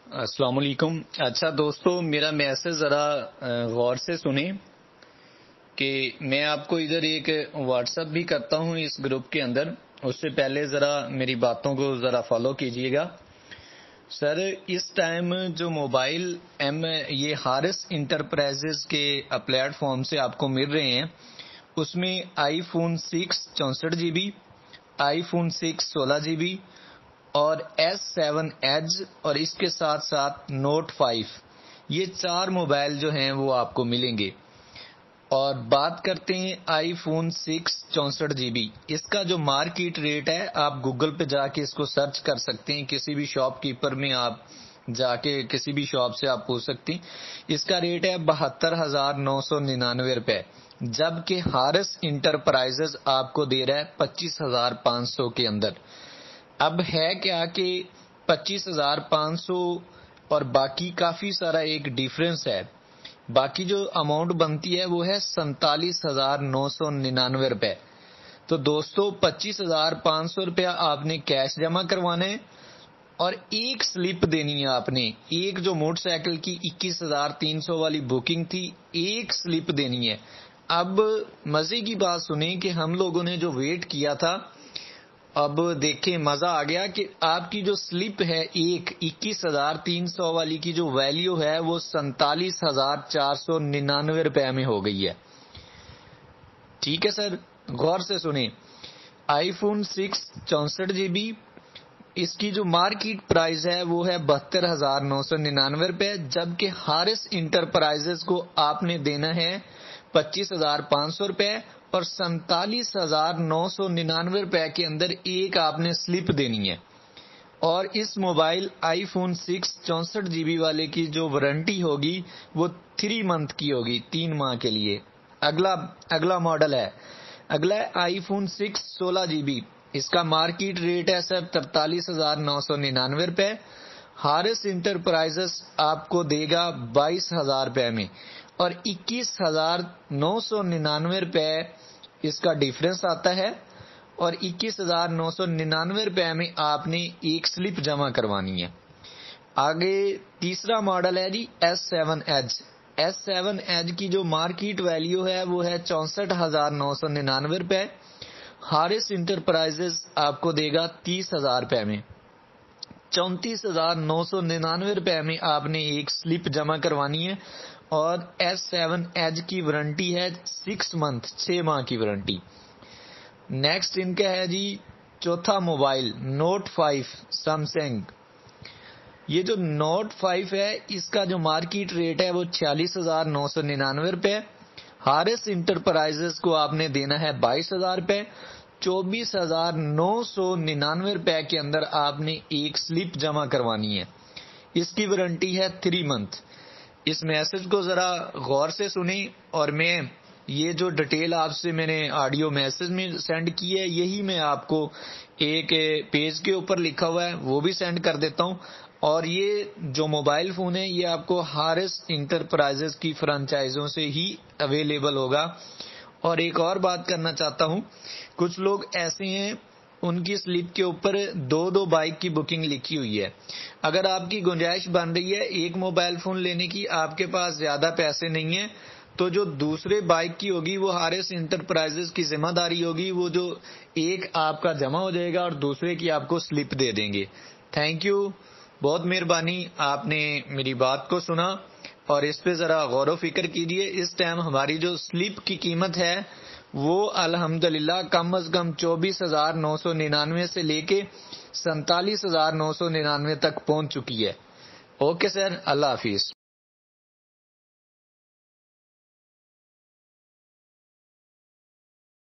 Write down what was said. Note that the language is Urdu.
السلام علیکم۔ اچھا دوستو، میرا میسج ذرا غور سے سنیں کہ میں آپ کو ادھر ایک واٹس ایپ بھی کرتا ہوں اس گروپ کے اندر، اس سے پہلے ذرا میری باتوں کو ذرا فالو کیجئے گا۔ سر، اس ٹائم جو موبائل یہ حارث انٹرپرائزز کے پلیٹ فارم سے آپ کو مل رہے ہیں، اس میں آئی فون 6 64 جی بی، آئی فون 6 16 جی بی اور S7 ایج اور اس کے ساتھ ساتھ نوٹ 5، یہ 4 موبائل جو ہیں وہ آپ کو ملیں گے۔ اور بات کرتے ہیں آئی فون 6 64 جی بی، اس کا جو مارکیٹ ریٹ ہے، آپ گوگل پہ جا کے اس کو سرچ کر سکتے ہیں، کسی بھی شاپ کیپر میں آپ جا کے کسی بھی شاپ سے آپ پوچھ سکتے ہیں۔ اس کا ریٹ ہے 72,999 روپے، جبکہ حارث انٹرپرائزز آپ کو دے رہا ہے 25,500 کے اندر۔ اب ہے کیا کہ 25,500 اور باقی کافی سارا ایک ڈیفرنس ہے، باقی جو اماؤنٹ بنتی ہے وہ ہے 47,999 روپے۔ تو دوستو 25,500 روپیہ آپ نے کیش جمع کروانا ہے اور ایک سلپ دینی ہے آپ نے، ایک جو موٹر سائیکل کی 21,300 والی بکنگ تھی، ایک سلپ دینی ہے۔ اب مزے کی بات سنیں کہ ہم لوگوں نے جو ویٹ کیا تھا، اب دیکھیں مزہ آ گیا کہ آپ کی جو سلپ ہے ایک 21,300 والی کی جو ویلیو ہے وہ 47,499 روپے میں ہو گئی ہے۔ ٹھیک ہے سر، غور سے سنیں۔ آئی فون 6 64 جی بی، اس کی جو مارکیٹ پرائز ہے وہ ہے 72,999 روپے، جبکہ حارث انٹرپرائزز کو آپ نے دینا ہے 25,500 روپے اور 47,999 روپے کے اندر ایک آپ نے سلپ دینی ہے۔ اور اس موبائل آئی فون 6 64 جی بی والے کی جو وارنٹی ہوگی وہ 3 منتھ کی ہوگی، 3 ماہ کے لیے۔ اگلا ماڈل ہے، اگلا ہے آئی فون 6 16 جی بی، اس کا مارکیٹ ریٹ ہے سر 43,999 روپے، حارث انٹرپرائزز آپ کو دے گا 22,000 روپے میں، اور 21,999 روپے اس کا ڈیفرنس آتا ہے، اور 21,999 روپے میں آپ نے ایک سلپ جمع کروانی ہے۔ آگے تیسرا ماڈل ہے جی S7 ایج۔ S7 ایج کی جو مارکیٹ ویلیو ہے وہ ہے 64,999 روپے، حارث انٹرپرائزز آپ کو دے گا 30,000 روپے میں۔ 34,999 روپے میں آپ نے ایک سلپ جمع کروانی ہے، اور S7 ایج کی وارنٹی ہے 6 منتھ، 6 ماہ کی وارنٹی۔ نیکسٹ ان کا ہے جی چوتھا موبائل نوٹ 5 سیمسنگ۔ یہ جو نوٹ 5 ہے، اس کا جو مارکیٹ ریٹ ہے وہ 46,999 روپے، حارث انٹرپرائزز کو آپ نے دینا ہے 22,000 روپے، 24,999 روپے کے اندر آپ نے ایک سلپ جمع کروانی ہے۔ اس کی وارنٹی ہے 3 منتھ۔ اس میسج کو ذرا غور سے سنیں، اور میں یہ جو ڈیٹیل آپ سے میں نے آڈیو میسج میں سینڈ کی ہے، یہی میں آپ کو ایک پیج کے اوپر لکھا ہوا ہے وہ بھی سینڈ کر دیتا ہوں۔ اور یہ جو موبائل فون ہے یہ آپ کو حارث انٹرپرائزز کی فرنچائزوں سے ہی اویلیبل ہوگا۔ اور ایک اور بات کرنا چاہتا ہوں، کچھ لوگ ایسے ہیں ان کی سلپ کے اوپر 2 بائک کی بکنگ لکھی ہوئی ہے۔ اگر آپ کی گنجائش بن رہی ہے ایک موبائل فون لینے کی، آپ کے پاس زیادہ پیسے نہیں ہیں، تو جو دوسرے بائک کی ہوگی وہ حارث انٹرپرائزز کی ذمہ داری ہوگی، وہ جو ایک آپ کا جمع ہو جائے گا اور دوسرے کی آپ کو سلپ دے دیں گے۔ تھینک یو، بہت مہربانی، آپ نے میری بات کو سنا اور اس پہ ذرا غور و فکر کیجئے۔ اس ٹائم ہماری جو سلپ کی قیمت ہے وہ الحمدللہ کم از کم 24,999 سے لے کے 47,999 تک پہنچ چکی ہے۔ اوکے سر، اللہ حافظ۔